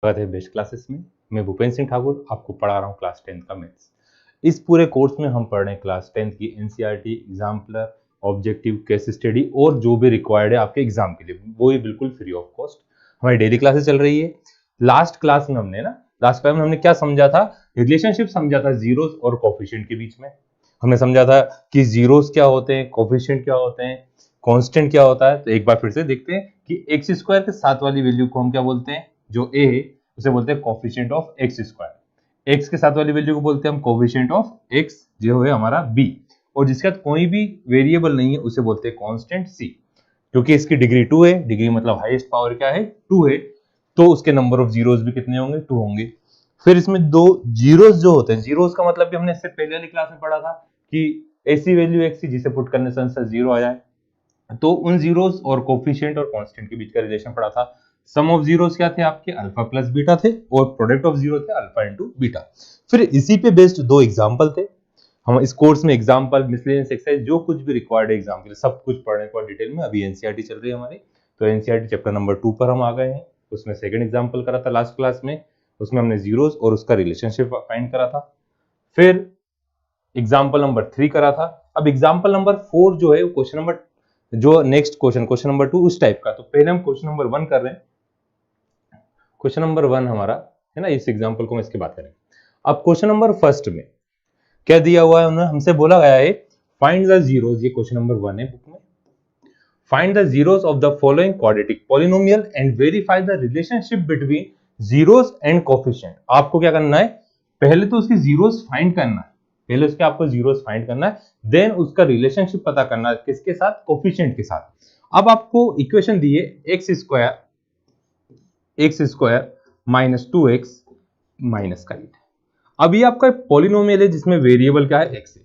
स्वागत है best classes में। मैं भूपेंद्र सिंह ठाकुर आपको पढ़ा रहा हूँ क्लास 10 का मैथ्स। इस पूरे कोर्स में हम पढ़ रहे हैं क्लास 10 की NCERT, exemplar, objective, case study और जो भी रिक्वायर्ड है आपके एग्जाम के लिए, वो ये बिल्कुल फ्री ऑफ कॉस्ट हमारी डेली क्लासेस चल रही है। लास्ट क्लास में हमने क्या समझा था? रिलेशनशिप समझा था जीरोस और कोफिशिएंट के बीच में। हमने समझा था कि जीरोस क्या होते हैं, कोफिशिएंट क्या होते हैं, कांस्टेंट क्या होता है। तो एक बार फिर से देखते हैं कि एक्स स्क्वायर के साथ वाली वैल्यू को हम क्या बोलते हैं? जो ए है उसे बोलते हैं coefficient of x square. X के साथ वाली वैल्यू को बोलते हैं हम कोफिशिएंट ऑफ एक्स, जो है हमारा बी। और जिसके साथ कोई भी वेरिएबल नहीं है उसे बोलते हैं कांस्टेंट सी। क्योंकि इसकी डिग्री 2 है, डिग्री मतलब हाईएस्ट पावर क्या है? 2 है, तो उसके नंबर ऑफ जीरोस भी कितने होंगे? 2 होंगे। फिर इसमें दो जीरोस जो होते हैं, जीरोस का मतलब भी हमने इससे पहले वाली क्लास में पढ़ा था कि ऐसी वैल्यू एक्स जिसे पुट करने से आंसर 0 आ जाए। तो उन जीरोस और कोफिशिएंट और कांस्टेंट के बीच का रिलेशन पढ़ा था। सम ऑफ जीरोस क्या थे? आपके अल्फा प्लस बीटा थे, और प्रोडक्ट ऑफ जीरो थे अल्फा इनटू बीटा। फिर इसी पे बेस्ड दो एग्जांपल थे। हम इस कोर्स में एग्जांपल, मिसलेनियस एक्सरसाइज, जो कुछ भी रिक्वायर्ड है एग्जाम के लिए, सब कुछ पढ़ने को डिटेल में। अभी एनसीईआरटी चल रही है हमारी, तो एनसीईआरटी चैप्टर नंबर 2 पर हम आ गए हैं। उसमें सेकंड एग्जांपल करा था लास्ट क्लास में, उसमें हमने जीरोस और उसका रिलेशनशिप फाइंड करा था। फिर एग्जांपल नंबर 3 करा था। अब एग्जांपल नंबर 4 जो है, क्वेश्चन नंबर, जो नेक्स्ट क्वेश्चन नंबर 2 उस टाइप का। तो पहले हम क्वेश्चन नंबर 1 कर रहे हैं। क्वेश्चन नंबर 1 हमारा है ना, इस एग्जांपल को हम इसके बात करें। अब क्वेश्चन नंबर फर्स्ट में क्या दिया हुआ है? उन्होंने हमसे बोला गया है फाइंड द जीरोस, ये क्वेश्चन नंबर 1 है बुक में। Find the zeros of the following quadratic polynomial and verify the relationship between zeros and coefficient. आपको क्या करना है? पहले तो उसके जीरोस फाइंड करना है, पहले उसके आपको जीरोस फाइंड करना है, देन उसका रिलेशनशिप पता करना है किसके साथ? कोफिशिएंट के साथ। अब आपको इक्वेशन दी है x square minus 2x minus का 8। अब ये आपका पॉलिनोमियल है जिसमें वेरिएबल क्या है? x है।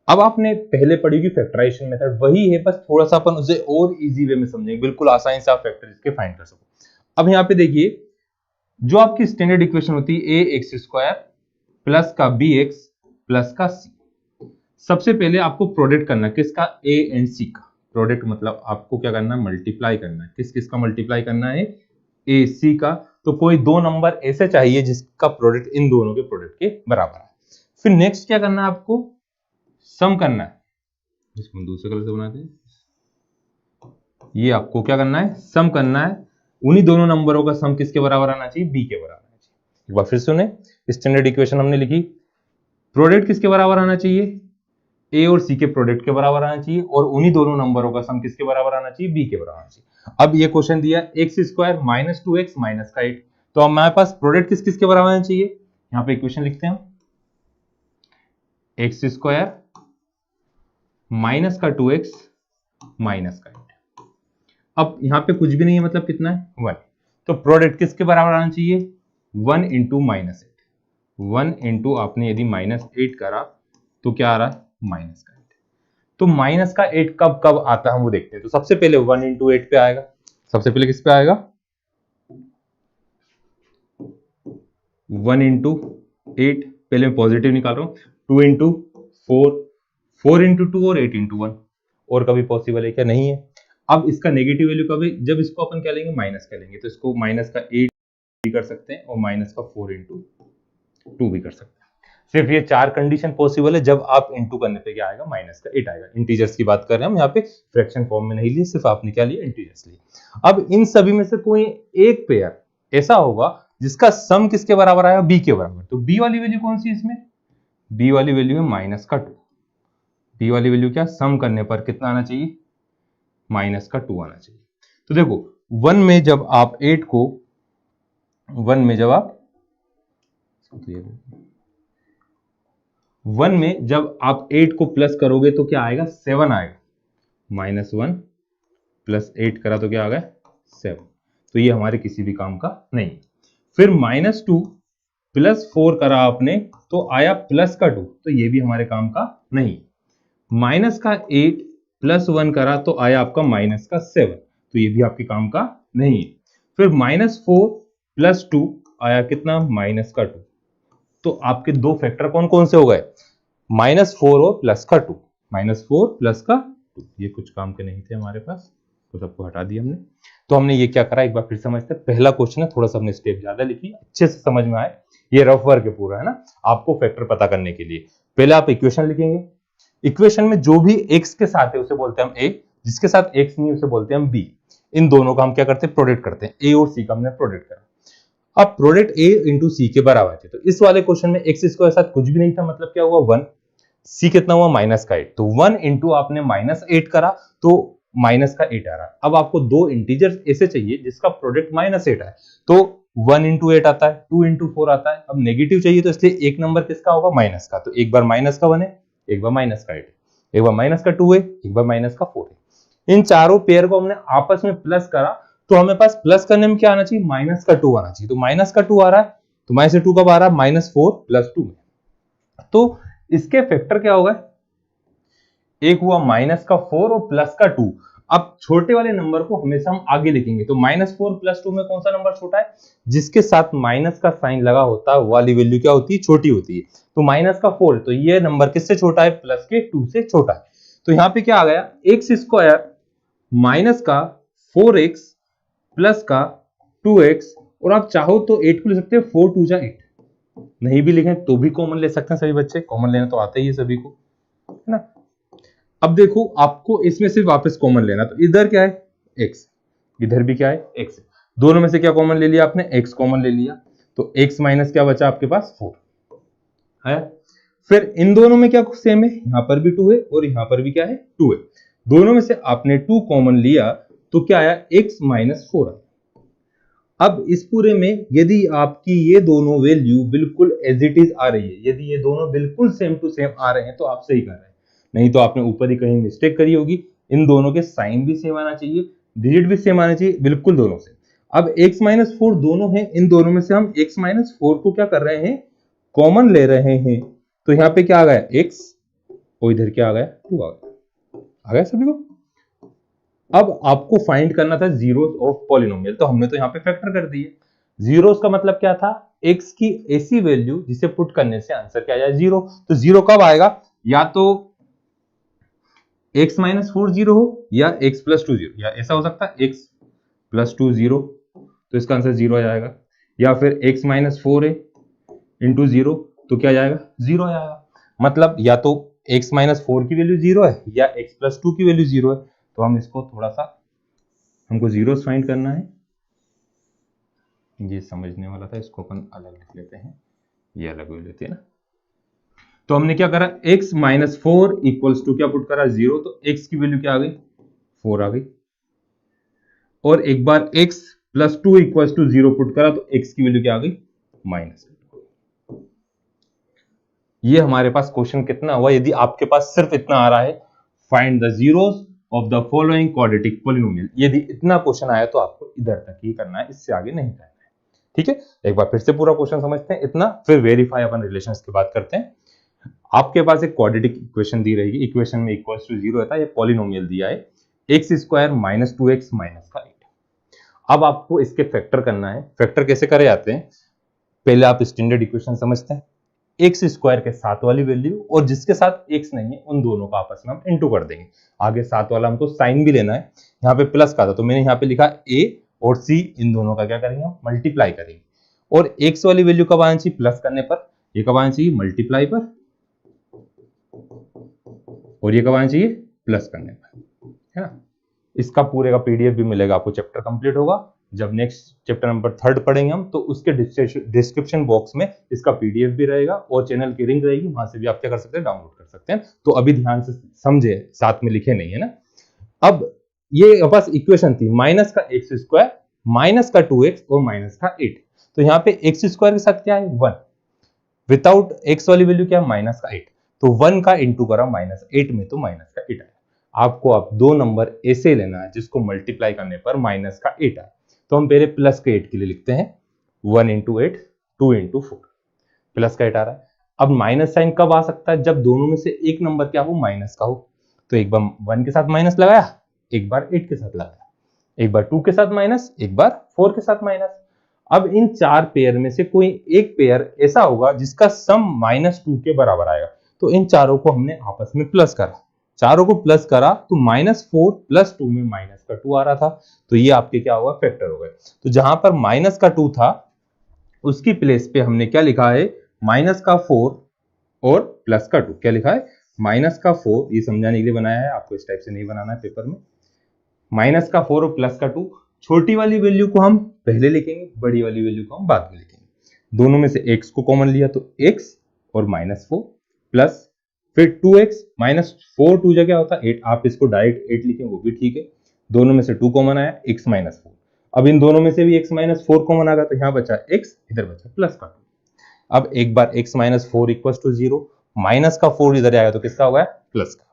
अब आपने पहले पढ़ी हुई फैक्टराइजेशन मेथड वही है, बस थोड़ा सा अपन उसे और इजी वे में समझेंगे, बिल्कुल आसानी से आप फैक्टर इसके फाइंड कर सको। अब यहाँ पे देखिए, जो आपकी स्टैंडर्ड इक्वेशन होती है ए एक्स स्क्वायर प्लस का बी एक्स प्लस का सी। सबसे पहले आपको प्रोडक्ट करना है किसका? ए एंड सी का। प्रोडक्ट मतलब आपको क्या करना है? मल्टीप्लाई करना है। किस किस का मल्टीप्लाई करना है? ए सी का। तो कोई दो नंबर ऐसे चाहिए जिसका प्रोडक्ट इन दोनों के प्रोडक्ट के बराबर है। फिर नेक्स्ट क्या करना है? आपको सम करना है, इसको हम दूसरे कलर से बनाते हैं। ये आपको क्या करना है? सम करना है। उन्हीं दोनों नंबरों का सम किसके बराबर आना चाहिए? बी के बराबर आना चाहिए। एक बार फिर सुने, स्टैंडर्ड इक्वेशन हमने लिखी, प्रोडक्ट किसके बराबर आना चाहिए? ए और सी के प्रोडक्ट के बराबर आना चाहिए, और उन्हीं दोनों नंबरों का सम किसके बराबर आना चाहिए? बी के बराबर आना चाहिए। अब ये क्वेश्चन दिया x square minus 2x minus का 8, तो अब हमारे पास प्रोडक्ट किस किस के बराबर आना चाहिए? यहाँ पे इक्वेशन लिखते हैं, एक्स स्क्वायर माइनस का 2x माइनस का 8। अब यहाँ पे कुछ भी नहीं है, मतलब कितना है? 1। तो प्रोडक्ट किसके बराबर आना चाहिए? 1 इंटू माइनस 8। 1 इंटू आपने यदि माइनस 8 करा तो क्या आ रहा है? माइनस का 8। तो माइनस का 8 कब कब आता है वो देखते हैं। तो सबसे पहले 1 इंटू 8 पे आएगा। सबसे पहले किस पे आएगा? 1 इंटू 8, पहले मैं पॉजिटिव निकाल रहा हूं। 2 इंटू 4, 4 इंटू 2 और 8 इंटू 1। और कभी पॉसिबल है क्या? नहीं है। अब इसका नेगेटिव वैल्यू कभी, जब इसको अपन क्या लेंगे? माइनस का लेंगे, तो इसको माइनस का 8 भी कर सकते हैं और माइनस का 4 इंटू 2 भी कर सकते हैं। सिर्फ ये 4 कंडीशन पॉसिबल है, जब आप इंटू करने पे क्या आएगा? माइनस का 8 आएगा। इंटीजर्स की बात कर रहे हैं हम यहाँ पे, फ्रैक्शन फॉर्म में नहीं लिए, सिर्फ आपने क्या लिया? इंटीजर्स लिए। अब इन सभी में से कोई एक पेयर ऐसा होगा जिसका सम किसके बराबर आएगा? बी के बराबर। तो बी वाली वैल्यू कौन सी इसमें? बी वाली वैल्यू है माइनस का 2। बी वाली वैल्यू क्या? सम करने पर कितना आना चाहिए? माइनस का 2 आना चाहिए। तो देखो 1 में जब आप 8 को, 1 में जब आप 1 में जब आप 8 को प्लस करोगे तो क्या आएगा? 7 आएगा। माइनस 1 प्लस 8 करा तो क्या आ गया? 7। तो ये हमारे किसी भी काम का नहीं। फिर माइनस 2 प्लस 4 करा आपने तो आया प्लस का 2, तो ये भी हमारे काम का नहीं। माइनस का 8 प्लस 1 करा तो आया आपका माइनस का 7, तो ये भी आपके काम का नहीं। फिर माइनस 4 प्लस 2 आया कितना? माइनस का 2। तो आपके दो फैक्टर कौन कौन से हो गए? -4 और +2। -4 +2, ये कुछ काम के नहीं थे हमारे पास। तो सबको हटा दिया हमने। तो हमने ये क्या करा, एक बार फिर समझते हैं। पहला क्वेश्चन है, थोड़ा सा हमने स्टेप ज्यादा लिखी, अच्छे से समझ में आए। ये रफ वर्क है पूरा, है ना, आपको फैक्टर पता करने के लिए। पहले आप इक्वेशन लिखेंगे। इक्वेशन में जो भी x के साथ है उसे बोलते हैं हम a, जिसके साथ x नहीं उसे बोलते हैं हम b। इन दोनों का हम क्या करते हैं, प्रोडक्ट करते हैं। a और c का हमने प्रोडक्ट करा। अब प्रोडक्ट a इंटू सी के बराबर है, तो इस वाले क्वेश्चन में x स्क्वायर के साथ कुछ भी नहीं था, मतलब क्या हुआ 1, c कितना हुआ -8, तो 1 इंटू आपने -8 करा तो माइनस का 8 आ रहा है। अब आपको दो इंटीजर्स ऐसे चाहिए जिसका प्रोडक्ट -8 है, तो 1 इंटू 8 आता है, 2 इंटू 4 आता है। अब नेगेटिव चाहिए तो इसलिए एक नंबर किसका होगा, माइनस का, तो एक बार माइनस का 1 है, एक बार माइनस का 8 है, एक बार माइनस का 2 है, एक बार माइनस का 4 है। इन चारों पेयर को हमने आपस में प्लस करा, तो हमें पास प्लस करने में क्या आना चाहिए, माइनस का 2 आना चाहिए। तो माइनस का 2 आ रहा है, तो माइनस 2 कब आ रहा है, -4 + 2 में। तो इसके फैक्टर क्या होगा, एक हुआ -4 और +2। अब छोटे वाले नंबर को हमेशा हम आगे लिखेंगे, तो -4 + 2 में कौन सा नंबर छोटा है, जिसके साथ माइनस का साइन लगा होता है वो वाली वैल्यू क्या होती है, छोटी होती है। तो -4 है, तो ये नंबर किससे छोटा है, प्लस के 2 से छोटा है। तो यहाँ पे क्या आ गया, x² -4x +2x, और आप चाहो तो 8 को ले सकते हैं, 4 2 जा 8, नहीं भी लिखें तो भी कॉमन ले सकते हैं। सभी बच्चे कॉमन लेना तो आता ही है सभी को, है ना। अब देखो आपको इसमें से वापस कॉमन लेना, तो इधर क्या है x, इधर भी क्या है x, दोनों में से क्या कॉमन ले लिया आपने, x कॉमन ले लिया, तो x माइनस क्या बचा आपके पास 4 है। फिर इन दोनों में क्या सेम है, यहां पर भी 2 है और यहां पर भी क्या है 2 है, दोनों में से आपने 2 कॉमन लिया तो क्या आया, x -4 आया। अब इस पूरे में यदि आपकी ये दोनों वैल्यू बिल्कुल एज इट इज आ रही है, यदि ये दोनों बिल्कुल सेम टू सेम आ रहे हैं तो आप सही कर रहे हैं, नहीं तो आपने ऊपर ही कहीं मिस्टेक करी होगी। इन दोनों के साइन भी सेम आना चाहिए, डिजिट भी सेम आना चाहिए, बिल्कुल दोनों से। अब x -4 दोनों हैं, इन दोनों में से हम x -4 को क्या कर रहे हैं, कॉमन ले रहे हैं। तो यहाँ पे क्या आ गया x, और इधर क्या आ गया 2 आ गया सभी को। अब आपको फाइंड करना था जीरोस ऑफ पॉलिनोमियल, तो हमने तो यहाँ पे फैक्टर कर दिए। जीरोस का मतलब क्या था, x की ऐसी वैल्यू जिसे पुट करने से आंसर क्या आ जाए 0। तो 0 कब आएगा, या तो x -4 0 हो या x + 2 0, या ऐसा हो सकता है x + 2 0, तो इसका आंसर 0 आ जाएगा। या फिर x -4 है इंटू 0, तो क्या जाएगा 0 आ जाएगा। मतलब या तो x -4 की वैल्यू 0 है या x + 2 की वैल्यू 0 है। तो हम इसको थोड़ा सा, हमको जीरोस फाइंड करना है, ये समझने वाला था, इसको अपन अलग लिख लेते हैं, ये अलग हो लेते हैं ना। तो हमने क्या करा, x -4 = क्या पुट करा 0, तो x की वैल्यू क्या आ गई 4 आ गई, और एक बार x + 2 = 0 पुट करा तो x की वैल्यू क्या आ गई -2। ये हमारे पास क्वेश्चन कितना हुआ, यदि आपके पास सिर्फ इतना आ रहा है, find the zeros of the following quadratic polynomial, यदि इतना क्वेश्चन आया तो आपको इधर तक ही करना है, इससे आगे नहीं करना है। ठीक है, एक बार फिर से पूरा क्वेश्चन समझते हैं इतना, फिर वेरीफाई अपन रिलेशंस की बात करते हैं। आपके पास एक क्वाड्रेटिक इक्वेशन दी रहेगी, इक्वेशन में इक्वल्स टू 0 रहता है, ये पॉलिनोमियल दिया है x² -2x -8। अब आपको इसके फैक्टर करना है। फैक्टर कैसे करे जाते हैं, पहले आप स्टैंडर्ड इक्वेशन समझते हैं, x² के साथ वाली वैल्यू और जिसके साथ x नहीं है उन दोनों का आपस में हम इनटू कर देंगे। आगे साथ वाला हमको साइन भी लेना है, यहाँ पे प्लस का था तो मैंने यहाँ पे लिखा a और c, इन दोनों का क्या करेंगे हम मल्टीप्लाई करेंगे। और x वाली वैल्यू कब आनी चाहिए, प्लस करने पर, ये कब आनी चाहिए मल्टीप्लाई पर, और ये कब आना चाहिए प्लस करने पर, है ना। इसका पूरे का पीडीएफ भी मिलेगा आपको, चैप्टर कंप्लीट होगा जब नेक्स्ट चैप्टर नंबर 3 पढ़ेंगे हम, तो उसके डिस्क्रिप्शन बॉक्स में इसका पीडीएफ भी रहेगा और चैनल की लिंक रहेगी, वहां से भी आप क्या कर सकते हैं डाउनलोड कर सकते हैं। तो अभी ध्यान से समझे, साथ में लिखे नहीं है ना। अब ये बस इक्वेशन थी, माइनस का x² माइनस का 2x और माइनस का 8। तो यहाँ पे x² के साथ क्या है 1, विदाउट x वाली वैल्यू क्या है माइनस का 8, तो 1 का इंटू करा -8 में तो माइनस का 8 आया। आपको अब दो नंबर ऐसे लेना है जिसको मल्टीप्लाई करने पर माइनस का 8 आए, तो हम पहले प्लस के 8 के लिए लिखते हैं 1 × 8 2 × 4, प्लस का 8 आ रहा है। अब माइनस साइन कब आ सकता है, जब दोनों में से एक नंबर क्या हो माइनस का हो। तो एक बार 1 के साथ माइनस लगाया, एक बार 8 के साथ लगाया, एक बार 2 के साथ माइनस, एक बार 4 के साथ माइनस। अब इन चार पेयर में से कोई एक पेयर ऐसा होगा जिसका सम -2 के बराबर आएगा, तो इन चारों को हमने आपस में प्लस करा, चारों को प्लस करा तो -4 + 2 में माइनस का 2 आ रहा था, तो ये आपके क्या होगा, फैक्टर हो गए। तो जहां पर माइनस का 2 था उसकी प्लेस पे हमने क्या लिखा है, -4 और प्लस का 2। क्या लिखा है, -4, ये समझाने के लिए बनाया है, आपको इस टाइप से नहीं बनाना है पेपर में। -4 और प्लस का 2, छोटी वाली वैल्यू को हम पहले लिखेंगे, बड़ी वाली वैल्यू को हम बाद में लिखेंगे। दोनों में से x को कॉमन लिया तो x और -4 प्लस फिर 2x, -4 2 जगह होता है 8, आप इसको डायरेक्ट 8 लिखें वो भी ठीक है। दोनों में से 2 कॉमन आया, x -4। अब इन दोनों में से भी x -4 कॉमन आ गया, तो यहाँ बचा x, इधर बचा प्लस का 2। अब एक बार x -4 = 0, माइनस का 4 इधर आया तो किसका होगा, प्लस का।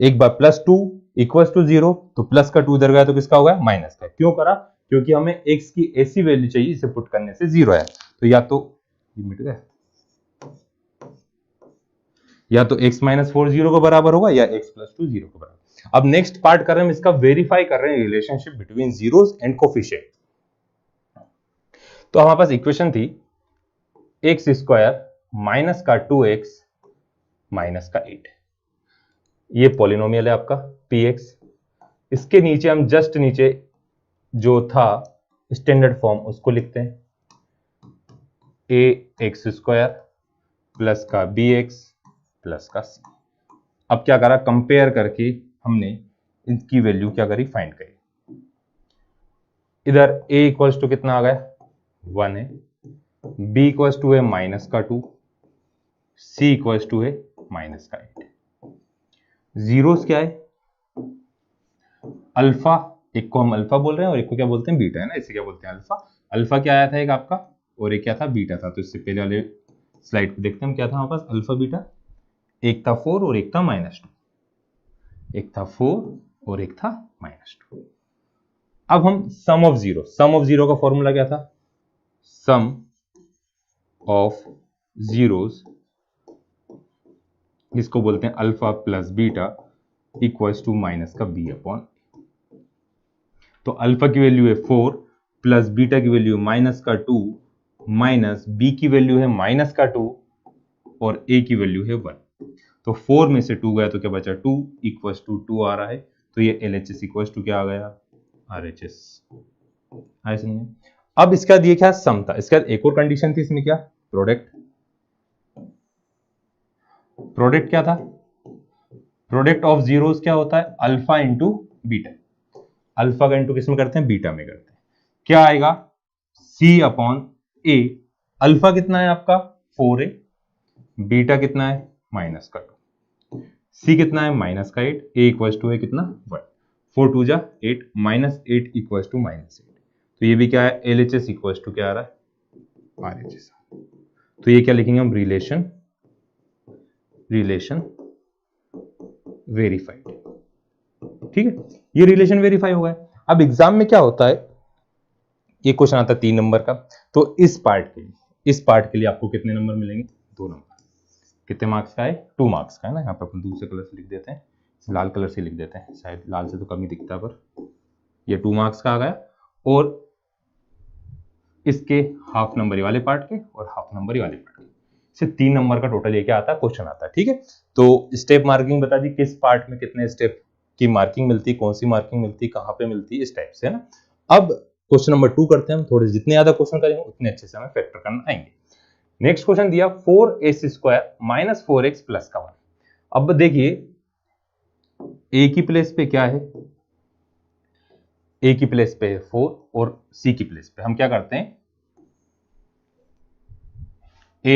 एक बार +2 = 0, तो प्लस का 2 इधर गया तो किसका होगा, माइनस का। क्यों करा, क्योंकि हमें x की ऐसी वैल्यू चाहिए जिसे पुट करने से 0 आया। तो या तो लिमिट है, या तो x -4 0 के बराबर होगा या x + 2 0 के बराबर। अब नेक्स्ट पार्ट कर रहे हैं हम, इसका वेरीफाई कर रहे हैं relationship between zeros and coefficient. तो हमारे पास इक्वेशन थी x² - का 2x - का 8, ये पॉलिनोमियल है आपका px। इसके नीचे हम जस्ट नीचे जो था स्टैंडर्ड फॉर्म उसको लिखते हैं, ax² प्लस का bx प्लस का c। अब क्या करा, कंपेयर करके हमने इनकी वैल्यू क्या करी, फाइंड करी। इधर a इक्वल्स टू कितना आ गया, 1 है, b इक्वल्स टू है -2, c इक्वल्स टू है -8। जीरोस क्या है, अल्फा, एक को हम अल्फा बोल रहे हैं और एक को क्या बोलते हैं, बीटा, है ना, इसे क्या बोलते हैं, अल्फा। अल्फा क्या आया था एक आपका, और एक क्या था, बीटा था। तो इससे पहले वाले स्लाइड पे देखते हैं हम क्या था हमारे पास, अल्फा बीटा, एक था 4 और एक था -2, एक था 4 और एक था -2। अब हम सम ऑफ जीरो का फॉर्मूला क्या था, सम ऑफ जीरोस, इसको बोलते हैं alpha plus beta equals to minus का b/। तो अल्फा की वैल्यू है 4 प्लस बीटा की वैल्यू -2 माइनस b की वैल्यू है -2 और a की वैल्यू है 1। तो 4 में से 2 गया तो क्या बचा, 2 इक्वल्स टू 2 आ रहा है। तो ये LHS इक्वल्स टू क्या आ गया, RHS। ऐसे नहीं, अब इसका दिए क्या, सम था। इसके बाद एक और कंडीशन थी इसमें, क्या, प्रोडक्ट क्या था, प्रोडक्ट ऑफ जीरोस क्या होता है, अल्फा इंटू बीटा। अल्फा का इंटू किसमें करते हैं, बीटा में करते हैं। क्या आएगा, C/A। अल्फा कितना है आपका 4 है, बीटा कितना है -2, C कितना है -8, A इक्वल्स टू है कितना 1, 4 2 जा 8, -8 इक्वल्स टू -8। तो ये भी क्या है, LHS इक्वल्स टू क्या आ रहा है, RHS। तो ये क्या लिखेंगे हम, रिलेशन वेरीफाइड। ठीक है, ये रिलेशन वेरीफाई हो गया। अब एग्जाम में क्या होता है, ये क्वेश्चन आता है 3 नंबर का। तो इस पार्ट के लिए आपको कितने नंबर मिलेंगे, 2 नंबर। कितने मार्क्स का है, 2 मार्क्स का है ना। यहाँ पे अपन दूसरे कलर से लिख देते हैं, लाल कलर से लिख देते हैं, शायद लाल से तो कम ही दिखता है, पर ये 2 मार्क्स का आ गया। और इसके हाफ नंबर वाले पार्ट के और हाफ नंबर वाले पार्ट के, से 3 नंबर का टोटल ये क्या आता है, क्वेश्चन आता है। ठीक है, तो स्टेप मार्किंग बता दी, किस पार्ट में कितने स्टेप की मार्किंग मिलती, कौन सी मार्किंग मिलती, कहां पे मिलती, इस टाइप से, है ना। अब क्वेश्चन नंबर 2 करते हैं हम। थोड़े जितने ज्यादा क्वेश्चन करेंगे उतने अच्छे से हमें फैक्टर करना आएंगे। नेक्स्ट क्वेश्चन दिया 4x² - 4x प्लस का 1। अब देखिए a की प्लेस पे क्या है, a की प्लेस पे है 4 और c की प्लेस पे हम क्या करते हैं, a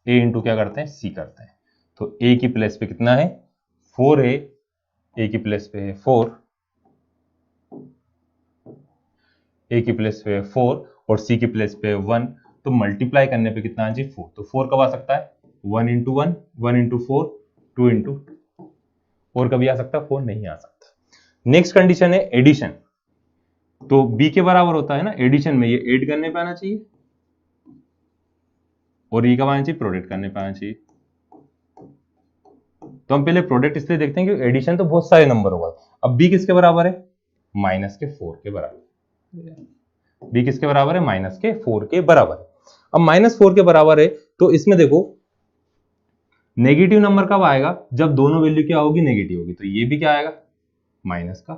इंटू क्या करते हैं, c करते हैं। तो a की प्लेस पे कितना है, 4 है, a की प्लेस पे है 4, a की प्लेस पे 4 और c की प्लेस पे 1। तो मल्टीप्लाई करने पे कितना आ जाए, 4। तो 4 कब आ सकता है, 1 इंटू 1, 1 इंटू 4, 2 इंटू, और कभी आ सकता है 4 नहीं आ सकता। नेक्स्ट कंडीशन है एडिशन। तो b के बराबर होता है ना, एडिशन में ये ऐड करने पे आना चाहिए और ये कब आना चाहिए, प्रोडक्ट करने पे आना चाहिए। तो हम पहले प्रोडक्ट इसलिए देखते हैं कि एडिशन तो बहुत सारे नंबर होगा। अब b किसके बराबर है, -4 के बराबर। b किसके बराबर है, -4 के बराबर। अब -4 के बराबर है तो इसमें देखो नेगेटिव नंबर कब आएगा? जब दोनों वैल्यू क्या होगी? नेगेटिव होगी। तो ये भी क्या आएगा? माइनस का,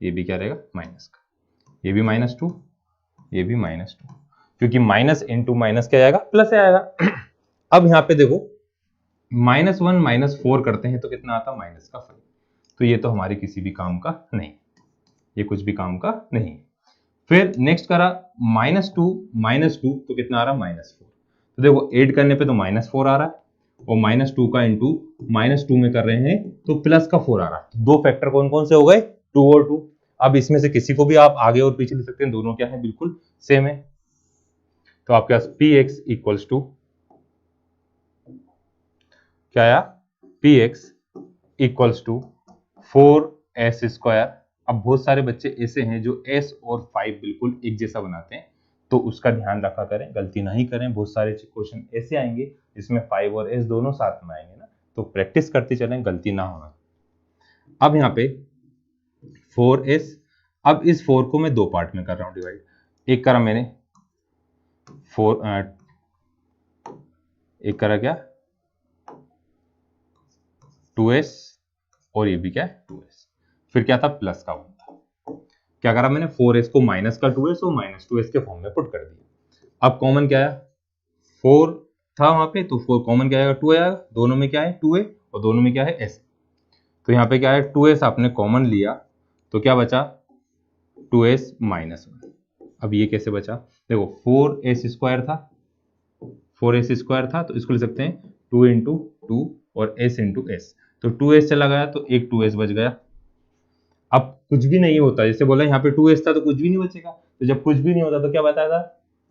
ये भी क्या रहेगा? माइनस का, ये भी -2, ये भी -2, क्योंकि माइनस इंटू माइनस क्या आएगा? प्लस आएगा। अब यहाँ पे देखो -1 -4 करते हैं तो कितना आता? -5। तो ये तो हमारे किसी भी काम का नहीं, ये कुछ भी काम का नहीं। फिर नेक्स्ट करा -2 तो कितना आ रहा? -4। तो देखो ऐड करने पे तो -4 आ रहा है, और -2 का इंटू -2 में कर रहे हैं तो प्लस का 4 आ रहा है। तो दो फैक्टर कौन कौन से हो गए? 2 और 2। अब इसमें से किसी को भी आप आगे और पीछे लिख सकते हैं, दोनों क्या है? बिल्कुल सेम है। तो आपके पास px इक्वल्स टू क्या आया? px equals to 4s²। अब बहुत सारे बच्चे ऐसे हैं जो s और 5 बिल्कुल एक जैसा बनाते हैं, तो उसका ध्यान रखा करें, गलती नहीं करें। बहुत सारे क्वेश्चन ऐसे आएंगे जिसमें 5 और s दोनों साथ में आएंगे ना, तो प्रैक्टिस करते चलें, गलती ना होना। अब यहाँ पे 4s, अब इस 4 को मैं दो पार्ट में कर रहा हूं डिवाइड। एक करा मैंने 4, एक करा क्या? 2s, और ये भी क्या है? 2s। फिर क्या था? प्लस का 1 था। क्या करा मैंने? 4s को माइनस का 2s और -2s के फॉर्म में पुट कर दिया। अब कॉमन क्या आया? 4 था वहां पे, तो 4 कॉमन क्या आएगा? 2 आएगा। दोनों में क्या है? 2a, और दोनों में क्या है? s। तो यहाँ पे क्या है? 2s आपने कॉमन लिया तो क्या बचा? 2s -1। अब ये कैसे बचा? देखो 4s² था, 4s² था, तो इसको लिख सकते हैं 2 इंटू 2 और s इंटू s। तो 2s चला गया तो एक 2s बच गया। अब कुछ भी नहीं होता, जैसे बोला यहाँ पे 2s था तो कुछ भी नहीं बचेगा। तो जब कुछ भी नहीं होता तो क्या बताया था?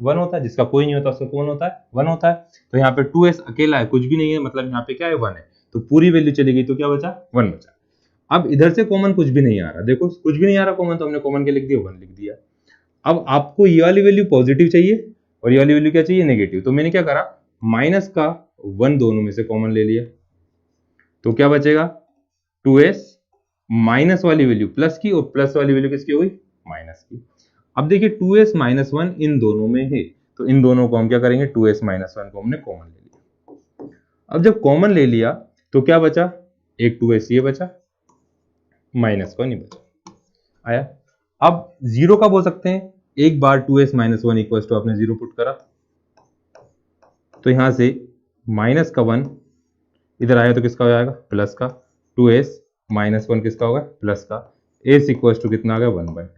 1 होता है। जिसका कोई नहीं होता उसका कौन होता है? 1 होता है। तो यहाँ पे 2s अकेला है, कुछ भी नहीं है, मतलब यहाँ पे क्या है? 1 है। तो पूरी वैल्यू चली गई तो क्या बचा? 1 बचा। अब इधर से कॉमन कुछ भी नहीं आ रहा, देखो कुछ भी नहीं आ रहा कॉमन, तो हमने कॉमन के लिख दिया? 1 लिख दिया। अब आपको ये वाली वैल्यू पॉजिटिव चाहिए और ये वाली वैल्यू क्या चाहिए? नेगेटिव। तो मैंने क्या करा? माइनस का 1 दोनों में से कॉमन ले लिया, तो क्या बचेगा? 2s, माइनस वाली वैल्यू प्लस की और प्लस वाली वैल्यू किसकी हो गई? माइनस की। अब देखिए 2s -1 इन दोनों में है, तो इन दोनों को हम क्या करेंगे? 2s -1 को हमने कॉमन ले लिया। अब जब कॉमन ले लिया तो क्या बचा? एक 2s ये बचा, माइनस का नहीं बचा। आया? अब 0 कब हो सकते हैं? एक बार 2s -1 इक्वल टू आपने 0 पुट करा, तो यहां से माइनस का 1 इधर आया तो किसका हो जाएगा? प्लस का। 2s -1 किसका होगा? प्लस का। s इक्वल टू कितना आ गया? 1/2।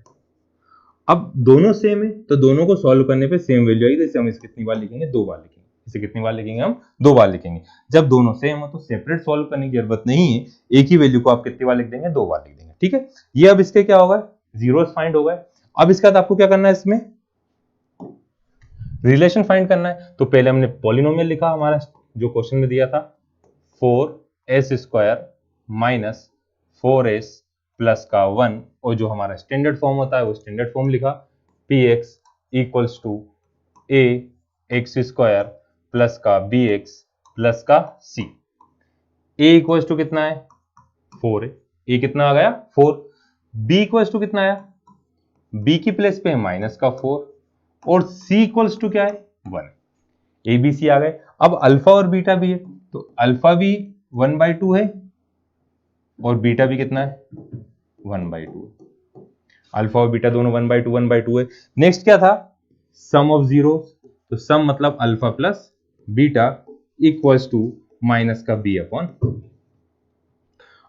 अब दोनों सेम है तो दोनों को सॉल्व करने पे सेम वैल्यू आएगी, तो हम इसे कितनी बार लिखेंगे? 2 बार लिखेंगे। इसे कितनी बार लिखेंगे? हम 2 बार लिखेंगे। जब दोनों सेम हो तो सेपरेट सॉल्व करने की जरूरत नहीं है, एक ही वैल्यू को आप कितनी बार लिख देंगे? 2 बार लिख देंगे। ठीक है, ये अब इसके क्या होगा? जीरोस फाइंड हो गए। अब इसके बाद आपको क्या करना है? इसमें रिलेशन फाइंड करना है। तो पहले हमने पॉलिनोमियल लिखा, हमारा जो क्वेश्चन में दिया था 4s² माइनस 4s प्लस का 1, और जो हमारा स्टैंडर्ड फॉर्म होता है वो स्टैंडर्ड फॉर्म लिखा, px equals to ax² plus का bx प्लस का c। a इक्वल्स टू कितना है? 4 है। a कितना आ गया? 4। b इक्वल्स टू कितना आया? b की प्लेस पे है माइनस का 4, और c इक्वल्स टू क्या है? 1। ए बी सी आ गए। अब अल्फा और बीटा भी है, तो अल्फा भी 1/2 है और बीटा भी कितना है? 1/2। अल्फा और बीटा दोनों 1/2 है। नेक्स्ट क्या था? Sum of zero. तो सम मतलब alpha plus beta equals to minus का b अपॉन।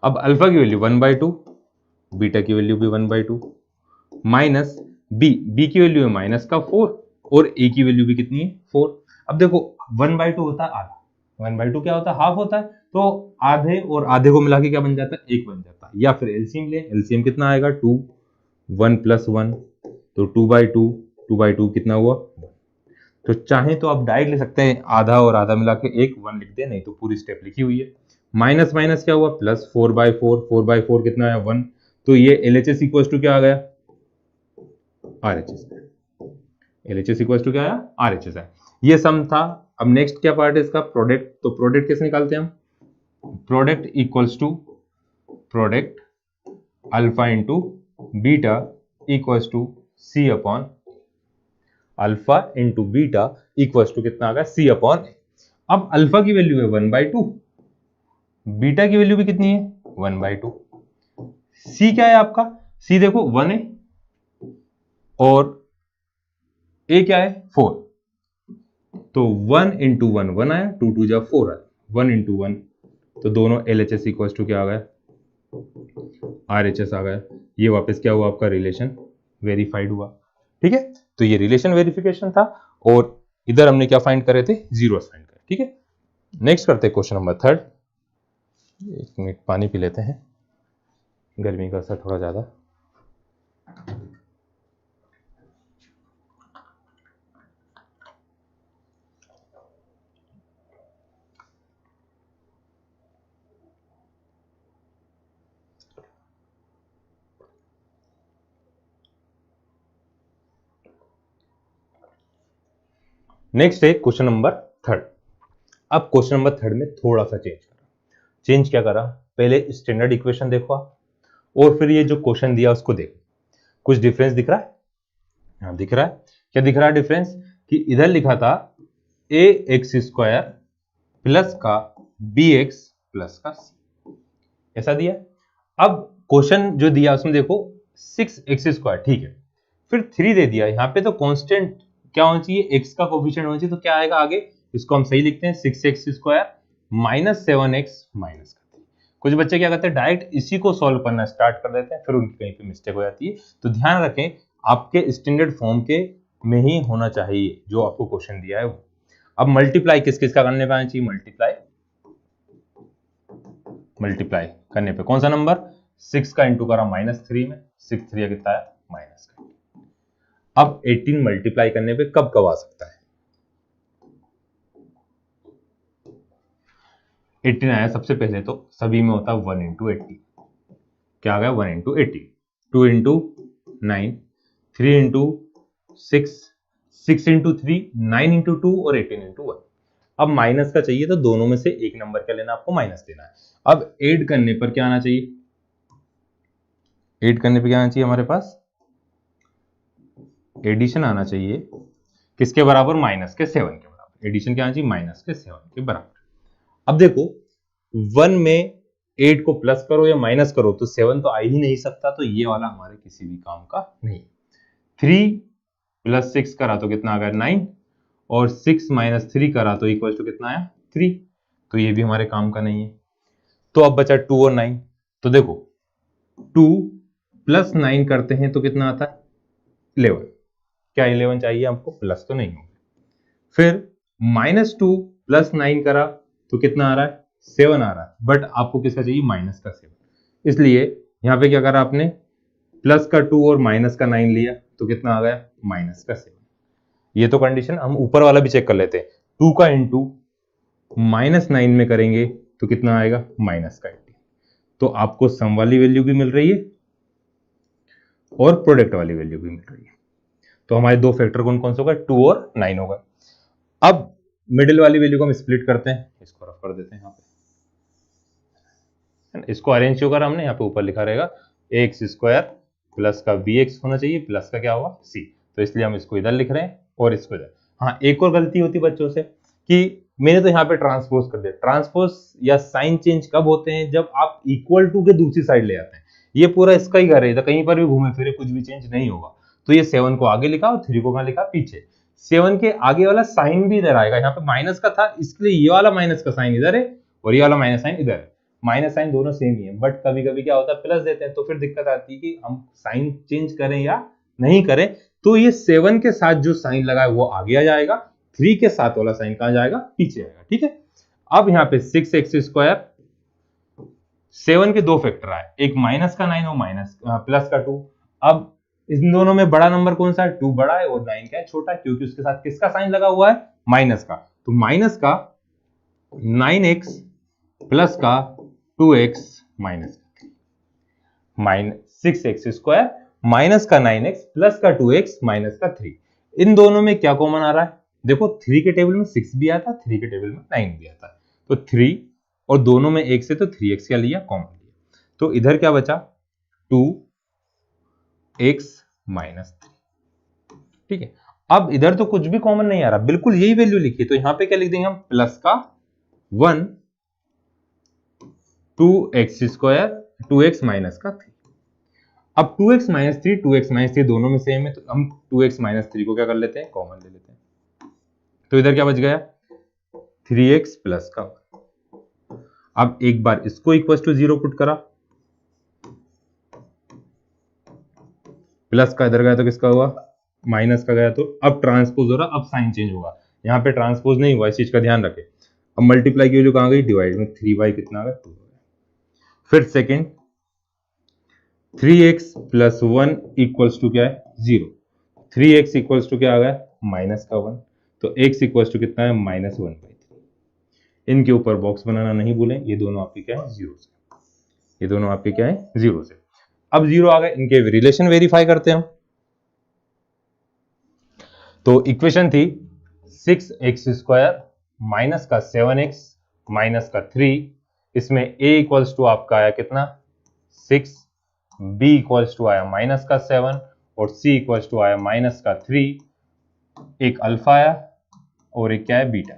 अब अल्फा की वैल्यू 1/2, बीटा की वैल्यू भी 1/2, माइनस b की वैल्यू है माइनस का 4, और a की वैल्यू भी कितनी है? 4। अब देखो 1/2 होता है आधा, 1/2 क्या होता है? हाफ होता है। तो आधे और आधे को मिला के क्या बन जाता है? 1 बन जाता है। या फिर एलसीएम ले, एलसीएम कितना आएगा? 2, 1 + 1, तो 2/2, 2/2 कितना हुआ? तो चाहे तो आप डायरेक्ट ले सकते हैं, आधा और आधा मिला के 1 लिख दे, नहीं तो पूरी स्टेप लिखी हुई है। माइनस माइनस क्या हुआ? प्लस 4/4, 4/4 कितना आया? 1। तो ये एलएचएस इक्वल टू क्या आ गया? आरएचएस। एलएचएस इक्वल टू क्या आया? आरएचएस है। ये सम था। अब नेक्स्ट क्या पार्ट है इसका? प्रोडक्ट। तो प्रोडक्ट कैसे निकालते हैं हम? Product equals to product alpha into beta equals to C upon alpha into beta equals to कितना आ गया? C upon A. अब अल्फा की वैल्यू है 1/2 बीटा की वैल्यू भी कितनी है 1/2। सी क्या है आपका, सी देखो 1 है और ए क्या है 4, तो 1 इंटू 1 1 आया, 2 2 जा 4 आया, 1 इंटू 1, तो दोनों LHS इक्वल टू क्या आ गया RHS आ गया। ये वापस क्या हुआ आपका रिलेशन वेरीफाइड हुआ। ठीक है, तो ये रिलेशन वेरिफिकेशन था और इधर हमने क्या फाइंड करे थे, जीरोस फाइंड करे। ठीक है, नेक्स्ट करते हैं क्वेश्चन नंबर 3। एक मिनट पानी पी लेते हैं, गर्मी का असर थोड़ा ज्यादा। नेक्स्ट है क्वेश्चन नंबर 3। अब क्वेश्चन नंबर 3 में थोड़ा सा चेंज क्या करा, पहले स्टैंडर्ड इक्वेशन देखो आप और फिर ये जो क्वेश्चन दिया उसको देखो। कुछ डिफरेंस दिख रहा है? हाँ दिख रहा है। क्या दिख रहा है डिफरेंस, कि इधर लिखा था ax² प्लस का bx प्लस का c, ऐसा दिया। अब क्वेश्चन जो दिया उसमें देखो 6x², ठीक है, फिर 3 दे दिया। यहाँ पे तो कांस्टेंट क्या होना चाहिए, x का कोफिशिएंट होना चाहिए, तो क्या आएगा आगे, इसको हम सही लिखते हैं 6x² माइनस 7x माइनस का 3। कुछ बच्चे क्या करते हैं डायरेक्ट इसी को सॉल्व करना स्टार्ट कर देते हैं, फिर उनकी कहीं पे मिस्टेक हो जाती है। तो ध्यान रखें आपके स्टैंडर्ड फॉर्म के में ही होना चाहिए जो आपको क्वेश्चन दिया है वो। अब मल्टीप्लाई किस किस का करने पे आना चाहिए, मल्टीप्लाई करने पे कौन सा नंबर, 6 का इंटू करा -3 में, 6 3 कितना आया माइनस का। अब 18 मल्टीप्लाई करने पे कब कब आ सकता है, 18 आया सबसे पहले तो सभी में होता है 1 इंटू 80, क्या आ गया 1 into 80, 2 into 9, 3 into 6, 6 into 3, 9 into 2 और 18 इंटू 1। अब माइनस का चाहिए तो दोनों में से एक नंबर क्या लेना, आपको माइनस देना है। अब ऐड करने पर क्या आना चाहिए, ऐड करने पर क्या आना चाहिए हमारे पास, एडिशन आना चाहिए किसके बराबर, माइनस के 7 के बराबर। एडिशन क्या आना चाहिए, माइनस के 7 के बराबर। अब देखो 1 में 8 को प्लस करो या माइनस करो तो 7 तो आ ही नहीं सकता, तो ये वाला हमारे किसी भी काम का नहीं। 3 प्लस 6 करा तो कितना आ गया 9, और 6 माइनस 3 करा तो इक्वल टू कितना आया 3, तो ये भी हमारे काम का नहीं है। तो अब बचा 2 और 9, तो देखो 2 प्लस 9 करते हैं तो कितना आता है 11, क्या 11 चाहिए आपको, प्लस तो नहीं होगा। फिर -2 प्लस 9 करा तो कितना आ रहा है 7 आ रहा है, बट आपको किसका चाहिए माइनस का 7, इसलिए यहां पे क्या करा आपने, प्लस का 2 और माइनस का 9 लिया तो कितना आ गया माइनस का 7। ये तो कंडीशन, हम ऊपर वाला भी चेक कर लेते हैं, 2 का इंटू -9 में करेंगे तो कितना आएगा माइनस का 80। तो आपको सम वाली वैल्यू भी मिल रही है और प्रोडक्ट वाली वैल्यू भी मिल रही है। तो हमारे दो फैक्टर कौन कौन से होगा, 2 और 9 होगा। अब मिडिल वाली वैल्यू को हम स्प्लिट करते हैं, इसको रफ कर देते हैं यहाँ पे, इसको अरेंज क्यों करा हमने, यहाँ पे ऊपर लिखा रहेगा ax² प्लस का bx होना चाहिए, प्लस का क्या होगा c, तो इसलिए हम इसको इधर लिख रहे हैं और इसको इधर। हाँ एक और गलती होती बच्चों से कि मैंने तो यहाँ पे ट्रांसपोज कर दिया। ट्रांसपोज या साइन चेंज कब होते हैं, जब आप इक्वल टू के दूसरी साइड ले आते हैं। ये पूरा इसका ही घर है, तो कहीं पर भी घूमे फिरे कुछ भी चेंज नहीं होगा। तो ये 7 को आगे लिखा और 3 को कहाँ लिखा पीछे। 7 के आगे वाला साइन भी इधर आएगा, यहाँ पे माइनस का था इसलिए ये वाला माइनस का साइन इधर है और ये वाला माइनस साइन इधर है। माइनस साइन दोनों सेम ही है, बट कभी कभी क्या होता है प्लस देते हैं, तो फिर दिक्कत आती है कि हम साइन चेंज करें या नहीं करें। तो ये 7 के साथ जो साइन लगा है वो आगे आ जाएगा, 3 के साथ वाला साइन कहां जाएगा पीछे आएगा। ठीक है, अब यहाँ पे 6x², 7 के दो फैक्टर आए, एक माइनस का 9 और माइनस प्लस का 2। अब इन दोनों में बड़ा नंबर कौन सा है, 2 बड़ा है और 9 क्या है छोटा है, क्योंकि उसके साथ किसका साइन लगा हुआ है माइनस का। तो माइनस का 9x प्लस का 2x माइनस 6x² माइनस का 9x प्लस का 2x माइनस का 3। इन दोनों में क्या कॉमन आ रहा है, देखो 3 के टेबल में 6 भी आता है, 3 के टेबल में 9 भी आता है, तो 3 और दोनों में 1 से तो 3x क्या लिया कॉमन लिया, तो इधर क्या बचा 2x माइनस 3। ठीक है, अब इधर तो कुछ भी कॉमन नहीं आ रहा, बिल्कुल यही वैल्यू लिखी, तो यहां पे क्या लिख देंगे हम, प्लस का 1 2x माइनस का 3। अब 2x माइनस 3 2x माइनस 3 दोनों में सेम है, तो हम 2x माइनस 3 को क्या कर लेते हैं, कॉमन ले लेते हैं। तो इधर क्या बच गया, 3x प्लस का 1। अब एक बार इसको इक्वल टू 0 पुट करा, प्लस का इधर गया तो किसका हुआ, माइनस का गया, तो अब ट्रांसपोज हो रहा, अब साइन चेंज होगा। यहाँ पे ट्रांसपोज नहीं हुआ, इस चीज का ध्यान रखें। अब मल्टीप्लाई की वैल्यू कहां गई, डिवाइड में, 3y कितना आ गया, 2। फिर second 3x plus 1 equals to क्या है, 0। 3x इक्वल्स टू क्या आ गया, माइनस का 1, तो x इक्वल्स टू कितना है, -1/3। इनके ऊपर बॉक्स बनाना नहीं भूलें, ये दोनों आपके क्या है, 0 से, ये दोनों आपके क्या है, 0 से। अब 0 आ गए, इनके रिलेशन वेरीफाई करते हैं हम। तो इक्वेशन थी 6x² माइनस का 7x माइनस का 3, इसमें a इक्वल्स टू आपका आया कितना, 6, b इक्वल्स टू आया माइनस का 7 और c इक्वल्स टू आया माइनस का 3। एक अल्फा आया और एक क्या है, बीटा।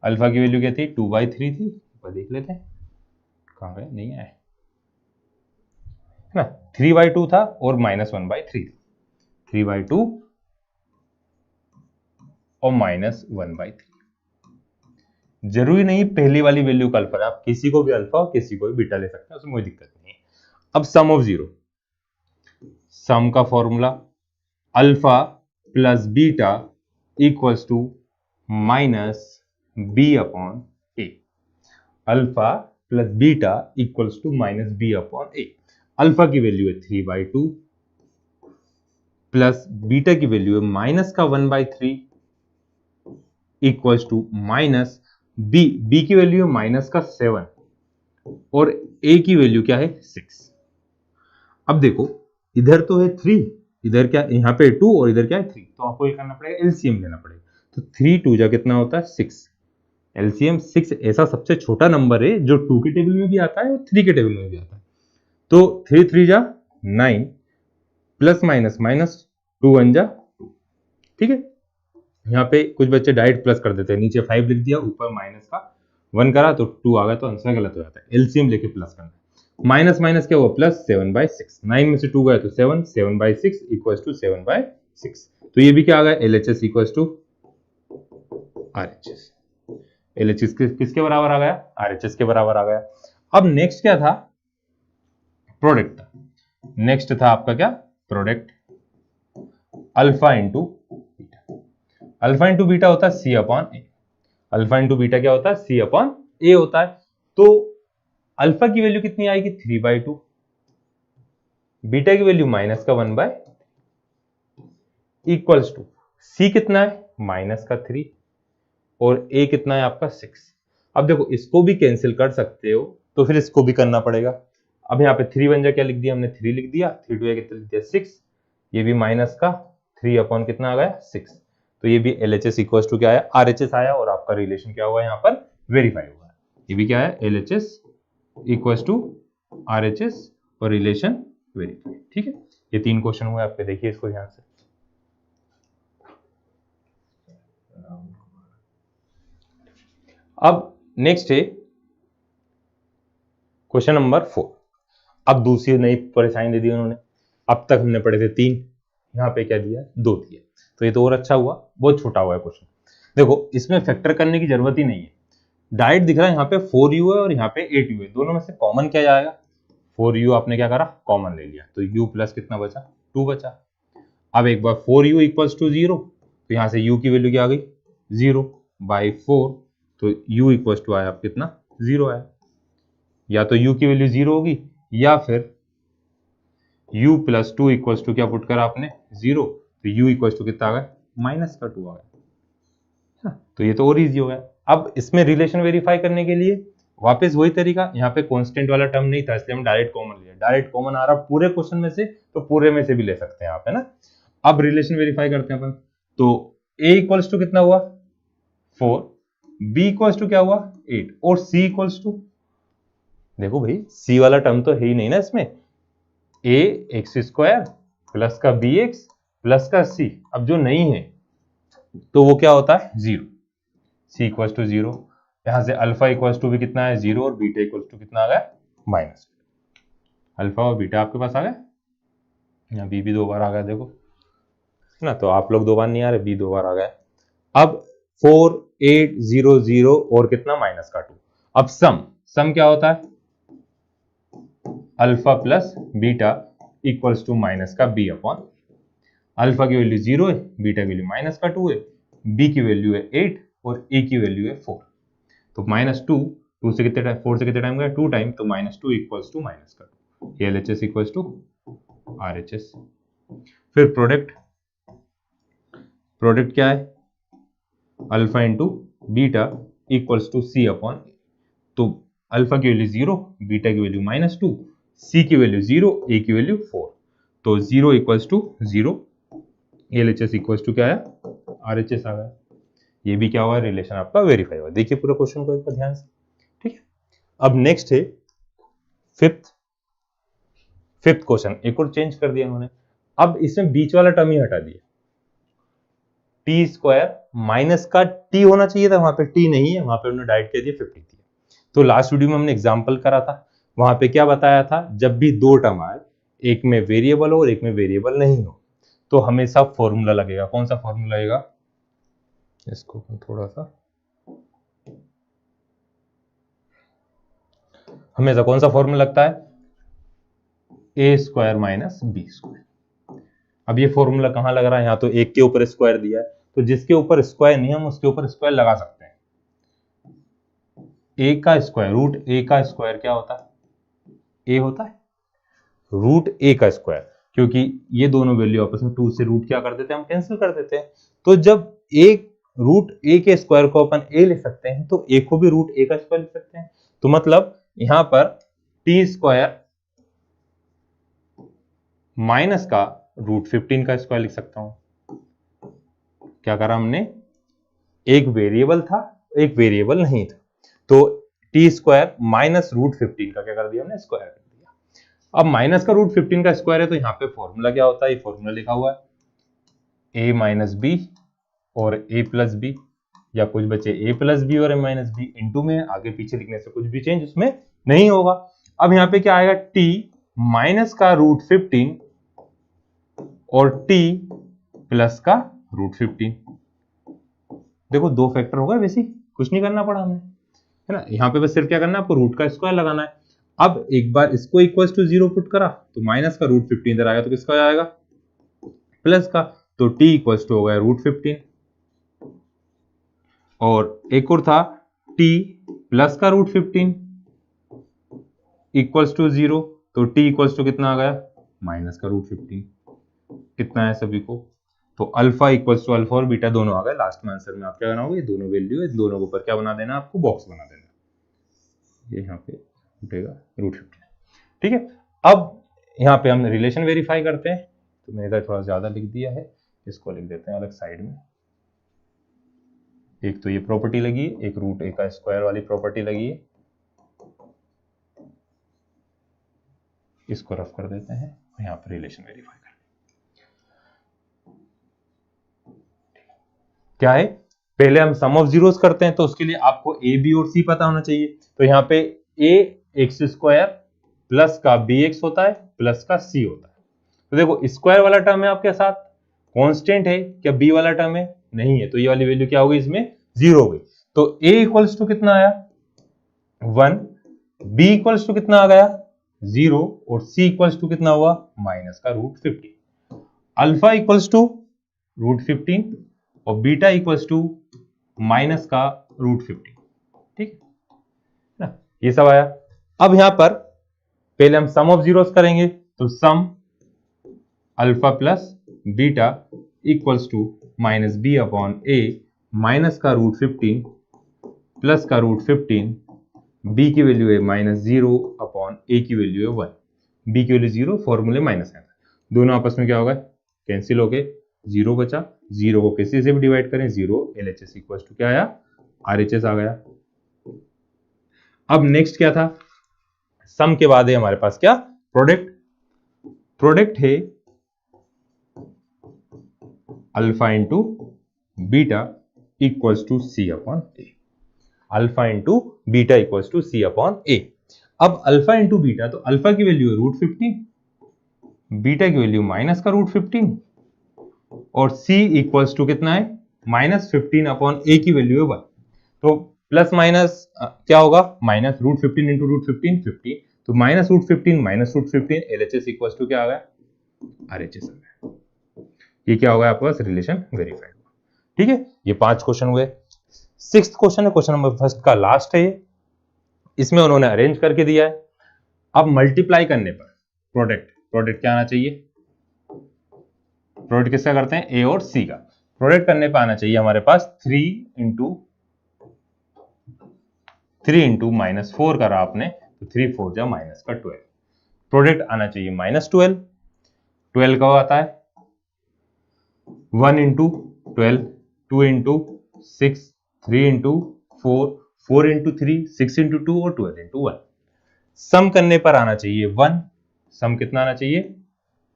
अल्फा की वैल्यू क्या थी, 2/3 थी, देख लेते हैं कहां गए, नहीं आए है ना, 3/2 था और -1/3, 3/2 और -1/3। जरूरी नहीं पहली वाली वैल्यू का अल्फा, आप किसी को भी अल्फा और किसी को भी बीटा ले सकते हैं, उसमें कोई दिक्कत नहीं है। अब सम ऑफ 0, सम का formula alpha plus beta equals to minus b/a। Alpha plus beta equals to minus b/a। Alpha की वैल्यू है 3/2 प्लस बीटा की वैल्यू है माइनस का 1/3 इक्वल्स टू माइनस बी की वैल्यू है माइनस का 7 और a की वैल्यू क्या है, 6। अब देखो इधर तो है 3, इधर क्या, यहाँ पे 2 और इधर क्या है 3, तो आपको ये करना पड़ेगा, एलसीएम लेना पड़ेगा। तो 3 2 जा कितना होता है, 6। एलसीएम 6 ऐसा सबसे छोटा नंबर है जो 2 के टेबल में भी आता है और 3 के टेबल में भी आता है। तो 3 3 जा 9 प्लस माइनस माइनस 2 1 जा 2। ठीक है, यहाँ पे कुछ बच्चे डायरेक्ट प्लस कर देते हैं, नीचे 5 लिख दिया, ऊपर माइनस का 1 करा तो 2 आ गया, तो आंसर गलत हो जाता है। एलसीएम लेके प्लस करना, माइनस माइनस क्या हुआ, प्लस 7/6, 9 में से 2 गया तो 7, 7/6 इक्वल्स टू 7/6। तो ये भी क्या आ गया, LHS equals to RHS. LHS किसके बराबर आ गया, आरएचएस के बराबर आ गया। अब नेक्स्ट क्या था, प्रोडक्ट था। नेक्स्ट था आपका क्या, product alpha into beta. Alpha into beta होता है C/A। अल्फा इंटू बीटा क्या होता है, C/A होता है। तो अल्फा की वैल्यू कितनी आएगी, 3/2, बीटा की वैल्यू माइनस का 1/, इक्वल्स टू सी कितना है, माइनस का 3 और a कितना है आपका 6। अब देखो इसको भी कैंसिल कर सकते हो, तो फिर इसको भी करना पड़ेगा। अब यहाँ पे 3 1 जा क्या लिख दिया हमने, 3 लिख दिया, 3 2 कितना लिख दिया, 6। ये भी माइनस का 3 अपॉन कितना आ गया, 6। तो ये भी LHS इक्वल्स टू क्या आया, RHS आया, और आपका रिलेशन क्या हुआ यहाँ पर, वेरीफाई हुआ। ये भी क्या है, LHS इक्वल्स टू RHS और रिलेशन वेरीफाई। ठीक है, ये 3 क्वेश्चन हुए आपके, देखिए इसको ध्यान से। अब नेक्स्ट है क्वेश्चन नंबर 4। अब दूसरी नई परेशानी दे दी उन्होंने। अब तक हमने पढ़े थे 3, यहाँ पे क्या दिया, 2 दिया, तो ये तो और अच्छा हुआ, बहुत छोटा हुआ है क्वेश्चन। देखो इसमें फैक्टर करने की जरूरत ही नहीं है, डायरेक्ट दिख रहा है, यहाँ पे 4u है और यहाँ पे 8u है, दोनों में से कॉमन क्या जाएगा, 4u आपने क्या करा, कॉमन ले लिया, तो u प्लस कितना बचा, 2 बचा। अब एक बार 4u इक्वल्स टू 0, तो यहाँ से u की वैल्यू क्या आ गई, 0/4, तो u इक्वल्स टू आया कितना, 0 आया। या तो u की वैल्यू 0 होगी, या फिर u प्लस 2 इक्वल्स टू क्या पुट करा आपने, 0, तो u इक्वल्स टू कितना आ गया, माइनस का 2 आ गया। तो ये तो और इजी हो गया। अब इसमें रिलेशन वेरीफाई करने के लिए वापस वही तरीका, यहाँ पे कांस्टेंट वाला टर्म नहीं था, इसलिए हम डायरेक्ट कॉमन लिया। डायरेक्ट कॉमन आ रहा पूरे क्वेश्चन में से, तो पूरे में से भी ले सकते हैं आप, है ना। अब रिलेशन वेरीफाई करते हैं अपन। तो a इक्वल्स टू कितना हुआ, 4, b इक्वल्स टू क्या हुआ, 8, और c इक्वल्स टू, देखो भाई c वाला टर्म तो है ही नहीं ना इसमें, a x² प्लस का bx प्लस का c, अब जो नहीं है तो वो क्या होता है, 0, c इक्वल्स टू 0। यहां से अल्फा इक्वल्स टू भी कितना है 0 और बीटा इक्वल्स टू कितना आ गया माइनस। अल्फा और बीटा आपके पास आ गया, यहाँ बी भी 2 बार आ गया देखो ना, तो आप लोग 2 बार नहीं आ रहे, बी 2 बार आ गया। अब 4 8 0 0 और कितना माइनस का 2। अब सम क्या होता है alpha plus beta equals to minus का बी अपॉन, अल्फा की वैल्यू 0 है, बीटा की वैल्यू माइनस का 2 है, बी की वैल्यू है 8 और ए की वैल्यू है 4। तो -2 2 से कितने टाइम 4 से कितने टाइम गया 2 टाइम, तो -2 इक्वल्स टू माइनस का 2, ये एलएचएस इक्वल्स टू आरएचएस। फिर प्रोडक्ट क्या है alpha into beta equals to C upon, तो अल्फा की वैल्यू 0, बीटा की वैल्यू -2, सी की वैल्यू 0, ए की वैल्यू 4, तो 0 equals to 0, LHS equals to क्या आया आरएचएस आ गया। ये भी क्या हुआ रिलेशन आपका वेरीफाई हुआ। देखिए पूरा क्वेश्चन को एक बार ध्यान से, ठीक है। अब नेक्स्ट है फिफ्थ क्वेश्चन, एक और चेंज कर दिया उन्होंने। अब इसमें बीच वाला टर्म ही हटा दिया, टी स्क्वायर माइनस का टी होना चाहिए था, वहां पे टी नहीं है, वहां पे उन्होंने डायरेक्ट कह दिया 50 दिया। तो लास्ट वीडियो में हमने एग्जांपल करा था, वहां पे क्या बताया था, जब भी दो टर्म आए, एक में वेरिएबल हो और एक में वेरिएबल नहीं हो, तो हमेशा फॉर्मूला लगेगा। कौन सा फॉर्मूला लगेगा, इसको थोड़ा सा, हमेशा कौन सा फॉर्मूला लगता है ए स्क्वायर माइनस बी स्क्वायर। अब ये फॉर्मूला कहां लग रहा है, यहां तो एक के ऊपर स्क्वायर दिया है, तो जिसके ऊपर स्क्वायर नहीं हम उसके ऊपर स्क्वायर लगा सकते हैं। ए का स्क्वायर, रूट ए का स्क्वायर क्या होता है, ए होता है रूट ए का स्क्वायर, क्योंकि ये दोनों वैल्यू आपस में 2 से रूट क्या कर देते हैं हम कैंसिल कर देते हैं। तो जब एक रूट ए के स्क्वायर को अपन ए ले सकते हैं, तो ए को भी रूट ए का स्क्वायर लिख सकते हैं। तो मतलब यहां पर टी स्क्वायर माइनस का रूट 15 का स्क्वायर लिख सकता हूं। क्या करा हमने, एक वेरिएबल था एक वेरिएबल नहीं था, तो टी स्क्वायर माइनस रूट 15 का क्या कर दिया हमने स्क्वायर कर दिया। अब माइनस का रूट 15 का स्क्वायर है, तो यहाँ पे फॉर्मूला क्या होता है, ये फॉर्मूला लिखा हुआ है ए माइनस बी और ए प्लस बी, या कुछ बचे ए प्लस बी और ए माइनस बी, इंटू में आगे पीछे लिखने से कुछ भी चेंज उसमें नहीं होगा। अब यहाँ पे क्या आएगा, टी माइनस का रूट 15 और टी प्लस का रूट 15। देखो दो फैक्टर होगा, वैसे कुछ नहीं करना पड़ा हमें, है ना। यहाँ पे बस सिर्फ क्या करना है, आपको रूट का स्क्वायर लगाना है। अब एक बार इसको इक्वल टू 0 पुट करा, तो माइनस का रूट 15 इधर आएगा, तो किसका आएगा प्लस का, तो t इक्वल टू हो गया रूट 15। और एक और था t प्लस का रूट 15 इक्वल्स टू 0, तो t इक्वल्स टू कितना आ गया माइनस का रूट 15। कितना है सभी को, तो अल्फा इक्वल्स टू अल्फा और बीटा दोनों आ गए। लास्ट में आंसर में आप क्या करना होगा, ये दोनों वैल्यू है, दोनों के ऊपर क्या बना देना, आपको बॉक्स बना देना, ये यहाँ पे उठेगा रूट 15, ठीक है। अब यहाँ पे हम रिलेशन वेरीफाई करते हैं, तो मैंने इधर थोड़ा ज्यादा लिख दिया है, इसको लिख देते हैं अलग साइड में। एक तो ये प्रॉपर्टी लगी है, एक रूट ए का स्क्वायर वाली प्रॉपर्टी लगी है, इसको रफ कर देते हैं, यहाँ पर रिलेशन वेरीफाई करते हैं। क्या है, पहले हम सम ऑफ जीरोस करते हैं, तो उसके लिए आपको ए बी और सी पता होना चाहिए। तो यहाँ पे ए एक्स स्क्वायर प्लस का बी एक्स होता है प्लस का सी होता है। तो देखो स्क्वायर वाला टर्म है आपके साथ, कांस्टेंट है, क्या बी वाला टर्म है नहीं है, तो ये वाली वैल्यू क्या हो गई इसमें 0 हो गई। तो a इक्वल्स टू कितना आया 1, b इक्वल्स टू कितना आ गया 0 और c इक्वल्स टू कितना हुआ माइनस का root 15। Alpha equals to root 15 और बीटा इक्वल्स टू माइनस का रूट 15, ठीक है ना, ये सब आया। अब यहां पर पहले हम सम ऑफ जीरोस करेंगे, तो sum alpha plus beta equals to minus B upon A minus का रूट 15 प्लस का रूट 15, बी की वैल्यू है -0 अपॉन ए की वैल्यू है 1, बी की वैल्यू 0, फॉर्मूले माइनस है, दोनों आपस में क्या होगा कैंसिल हो गए, 0 बचा, 0 को किसी से भी डिवाइड करें 0, एलएचएस इक्वल टू क्या आया आरएचएस आ गया। अब नेक्स्ट क्या था, सम के बाद है हमारे पास क्या प्रोडक्ट है alpha into beta equals to C upon A. Alpha into beta equals to C upon A. अब अल्फा इंटू बीटा, तो अल्फा की वैल्यू है √15, बीटा की वैल्यू माइनस का √15 और c इक्वल्स टू कितना है -15 अपॉन a की वैल्यू है 1। तो प्लस माइनस क्या होगा, -√15 इंटू √15 50, तो -√15 LHS इक्वल्स टू क्या आ गया, RHS आ गया। ये क्या होगा आपके पास, रिलेशन वेरीफाइड। ठीक है, ये 5 क्वेश्चन हुए। 6th क्वेश्चन है, क्वेश्चन नंबर फर्स्ट का लास्ट है ये। इसमें उन्होंने अरेंज करके दिया है। अब मल्टीप्लाई करने पर प्रोडक्ट क्या आना चाहिए, प्रोडक्ट किसका करते हैं, ए और सी का। प्रोडक्ट करने पर आना चाहिए हमारे पास 3 इंटू -4 करा आपने, तो 3 4 जा -12। प्रोडक्ट आना चाहिए -12। 12 का आता है 1 into 12, 2 into 6, 3 into 4, 4 into 3, 6 into 2 और 12 इंटू 1। सम करने पर आना चाहिए 1। सम कितना आना चाहिए,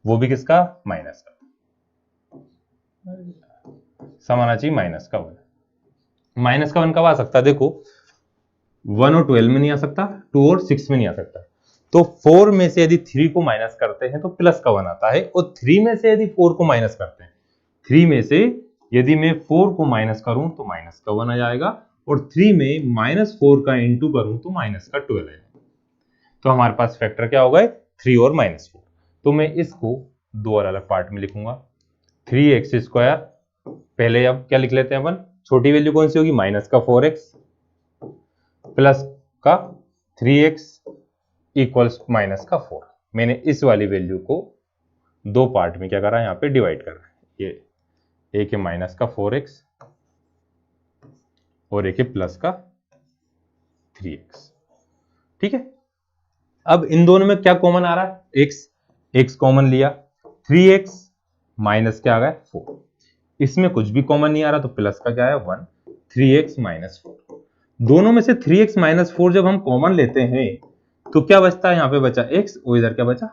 वो भी किसका, माइनस का। सम आना चाहिए माइनस का 1। माइनस का 1 कब आ सकता है, देखो 1 और 12 में नहीं आ सकता, 2 और 6 में नहीं आ सकता। तो 4 में से यदि 3 को माइनस करते हैं तो प्लस का 1 आता है, और 3 में से यदि 4 को माइनस करते हैं, 3 में से यदि मैं 4 को माइनस करूं तो माइनस का 1 आ जाएगा, और 3 में -4 का इंटू करूं तो माइनस का 12 आएगा। तो हमारे पास फैक्टर क्या होगा, 3 और -4। तो मैं इसको दो अलग पार्ट में लिखूंगा। 3x², पहले अब क्या लिख लेते हैं अपन, छोटी वैल्यू कौन सी होगी, माइनस का 4x प्लस का 3x इक्वल्स माइनस का 4। मैंने इस वाली वैल्यू को दो पार्ट में क्या करा, यहाँ पे डिवाइड कर रहा है। ये एक है माइनस का 4x और एक है प्लस का 3x। ठीक है, अब इन दोनों में क्या कॉमन आ रहा है, x कॉमन लिया, 3x माइनस क्या आ गया 4। इसमें कुछ भी कॉमन नहीं आ रहा, तो प्लस का क्या है 1, 3x -4। दोनों में से 3x -4 जब हम कॉमन लेते हैं तो क्या बचता है, यहाँ पे बचा x और इधर क्या बचा,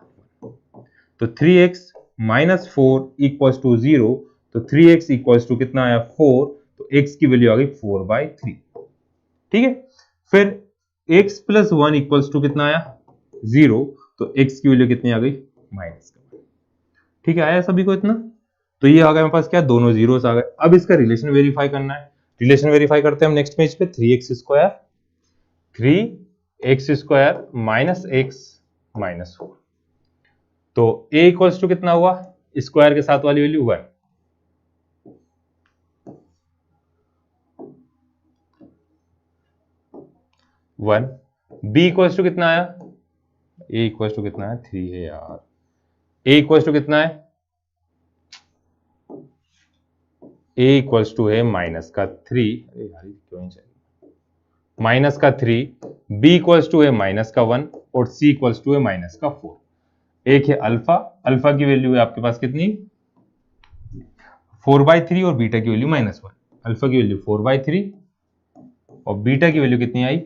तो 3x -4 इक्वल्स टू 0। तो 3x इक्वल्स टू कितना आया 4, तो x की वैल्यू आ गई 4/3। ठीक है, फिर x प्लस 1 इक्वल्स टू कितना आया 0, तो x की वैल्यू कितनी आ गई, -1। ठीक है, आया सभी को इतना। तो ये आ गया मेरे पास क्या, दोनों जीरोस आ गए। अब इसका रिलेशन वेरीफाई करना है। रिलेशन वेरीफाई करते हैं हम नेक्स्ट पेज पे। 3x² माइनस x -4, तो a इक्वल्स टू कितना हुआ, स्क्वायर के साथ वाली वैल्यू 1, b इक्वल्स टू कितना आया, a इक्वल्स टू कितना है 3 है यार, a इक्वल्स टू कितना है, a इक्वल्स टू है माइनस का 3, माइनस का 3, b इक्वल्स टू है माइनस का 1 और c इक्वल्स टू है माइनस का 4। एक है अल्फा, अल्फा की वैल्यू है आपके पास कितनी 4/3 और बीटा की वैल्यू -1। अल्फा की वैल्यू 4/3 और बीटा की वैल्यू कितनी आई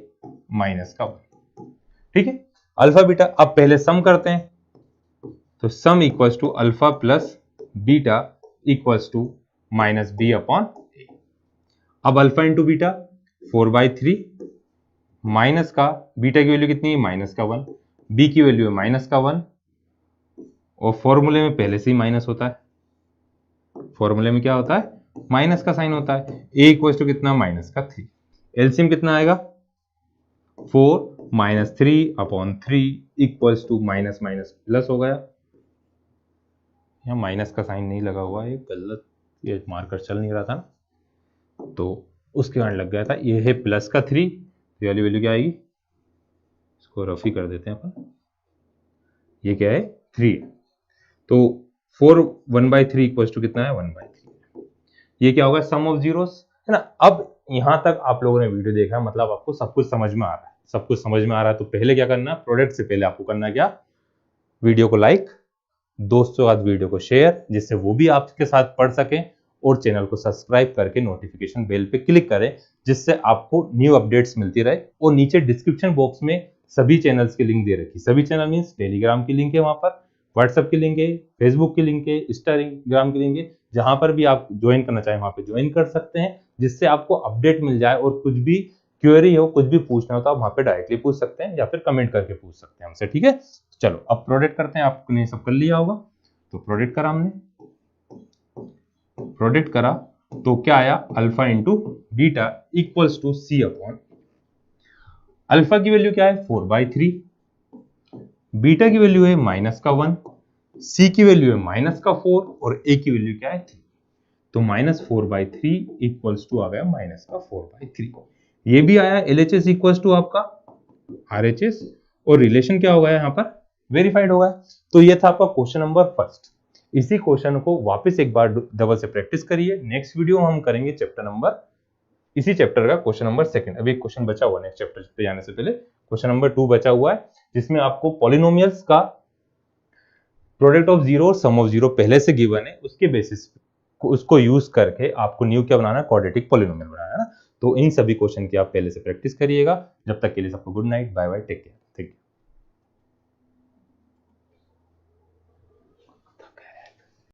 माइनस का 1। ठीक है, अल्फा बीटा। अब पहले सम करते हैं, तो sum equals to alpha plus beta equals to -b upon a। अब अल्फा इंटू बीटा 4/3 माइनस का बीटा की वैल्यू कितनी है माइनस का 1, b की वैल्यू है माइनस का 1, और फॉर्मूले में पहले से ही माइनस होता है, फॉर्मूले में क्या होता है माइनस का साइन होता है। a इक्वल्स टू कितना माइनस का 3, एलसीएम कितना आएगा 4 -3 upon 3 equals to minus minus plus हो गया। यहाँ माइनस का साइन नहीं लगा हुआ है, गलत, ये मार्कर चल नहीं रहा था तो उसके कारण लग गया था। ये है प्लस का 3, ये वाली वैल्यू क्या आएगी, इसको रफ ही कर देते हैं अपन, ये क्या है 3, तो 4 1/3 इक्वल्स टू कितना है 1/3। ये क्या होगा सम ऑफ जीरोस, है ना। अब यहां तक आप लोगों ने वीडियो देखा, मतलब आपको सब कुछ समझ में आ रहा है। सब कुछ समझ में आ रहा है तो पहले क्या करना है, प्रोडक्ट से पहले आपको करना क्या, वीडियो को लाइक, दोस्तों के साथ वीडियो को शेयर, जिससे वो भी आपके साथ पढ़ सकें, और चैनल को सब्सक्राइब करके नोटिफिकेशन बेल पे क्लिक करें, जिससे आपको न्यू अपडेट्स मिलती रहे। और नीचे डिस्क्रिप्शन बॉक्स में सभी चैनल्स की लिंक दे रखी, सभी चैनल मीन्स टेलीग्राम की लिंक है, वहां पर व्हाट्सएप की लिंक है, फेसबुक की लिंक है, इंस्टाग्राम की लिंक है, जहां पर भी आप ज्वाइन करना चाहें वहां पे ज्वाइन कर सकते हैं, जिससे आपको अपडेट मिल जाए और कुछ भी क्वेरी हो, कुछ भी पूछना हो तो आप वहां पे डायरेक्टली पूछ सकते हैं या फिर कमेंट करके पूछ सकते हैं हमसे, ठीक है। चलो अब प्रोडक्ट करते हैं, आपने सब कर लिया होगा। तो प्रोडक्ट करा हमने, प्रोडक्ट करा तो क्या आया, alpha into beta equals to C upon, alpha की वैल्यू क्या है 4/3, बीटा की वैल्यू है -1, सी की वैल्यू है -4 और ए की वैल्यू क्या है 3। तो -4/3 इक्वल्स टू आ गया -4/3। ये भी आया LHS इक्वल्स टू आपका RHS, और रिलेशन क्या होगा यहाँ पर, वेरीफाइड होगा। तो ये था आपका क्वेश्चन नंबर फर्स्ट। इसी क्वेश्चन को वापस एक बार डबल से प्रैक्टिस करिए। नेक्स्ट वीडियो हम करेंगे चैप्टर नंबर, इसी चैप्टर का क्वेश्चन नंबर सेकंड। अभी एक क्वेश्चन बचा हुआ नेक्स्ट चैप्टर पे जाने से पहले, क्वेश्चन नंबर 2 बचा हुआ है, जिसमें आपको पॉलिनोमियल्स का प्रोडक्ट ऑफ जीरो और सम ऑफ जीरो पहले से गिवन है, उसके बेसिस पे उसको यूज करके आपको न्यू क्या बनाना है, क्वाड्रेटिक पॉलिनोमियल बनाना है ना। तो इन सभी क्वेश्चन की आप पहले से प्रैक्टिस करिएगा। जब तक के लिए सबको good night, bye bye, take care.